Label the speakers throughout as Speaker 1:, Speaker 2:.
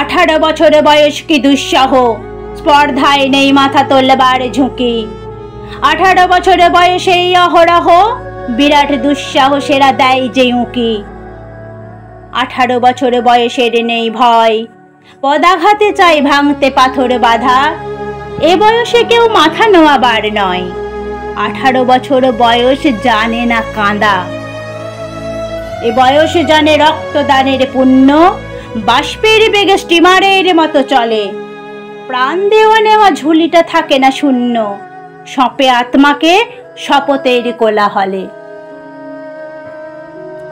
Speaker 1: 18 বছর বয়স কি দুঃসহ, স্পর্ধায় নেই মাথা তোলবার ঝুঁকি। 18 বছর বয়সেই অহরহ বিরাট দুঃসাহসেরা দেয় যে উঁকি। 18 বছর বয়সের নেই ভয়, পদাঘাতে চাই ভাঙতে পাথর বাঁধা। এ বয়সে কেউ মাথা নোয়াবার নয়, 18 বছর বয়স জানে না কাঁদা। এ বয়স জানে রক্তদানের পুণ্য, বাষ্পের বেগে স্টিমারের মতো চলে। প্রাণ দেওয়া নেওয়া ঝুলিটা থাকে না শূন্য, সঁপে আত্মাকে শপথের কোলাহলে।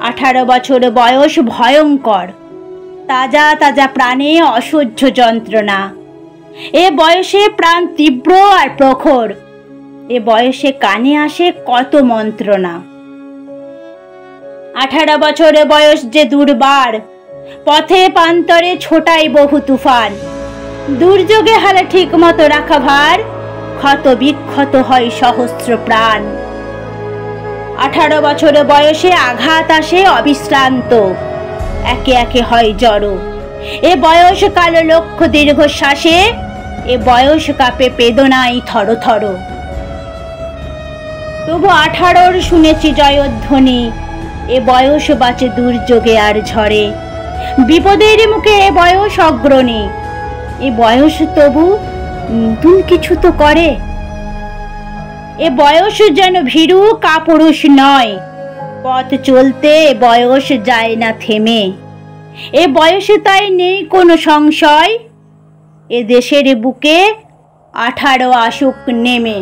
Speaker 1: 18 বছর বয়স ভয়ঙ্কর, তাজা তাজা প্রাণে অসহ্য যন্ত্রণা। এ বয়সে প্রাণ তীব্র আর প্রখর, এ বয়সে কানে আসে কত মন্ত্রণা। 18 বছর বয়স যে দুর্বার, পথে পান্তরে ছোটাই বহু তুফান। দুর্যোগে হালে ঠিক মতো রাখা ভার, ক্ষত বিক্ষত হয় সহস্র প্রাণ। 18 বছর বয়সে আঘাত আসে অবিশ্রান্ত, একে একে হয় জড়ো। এ বয়স কালো লক্ষ দীর্ঘশ্বাসে, এ বয়স কাঁপে বেদনায় থর থর। তবু 18 শুনেছি জয়ধ্বনি, এ বয়স বাঁচে দুর্যোগে আর ঝড়ে। বিপদের মুখে এ বয়স অগ্রণী, এ বয়স তবু নতুন কিছু তো করে। এ বয়স যেন ভীরু কাপুরুষ নয়, পথ চলতে বয়স যায় না থেমে। এ বয়সে তাই নেই কোনো সংশয়, এ দেশের বুকে 18 আসুক নেমে।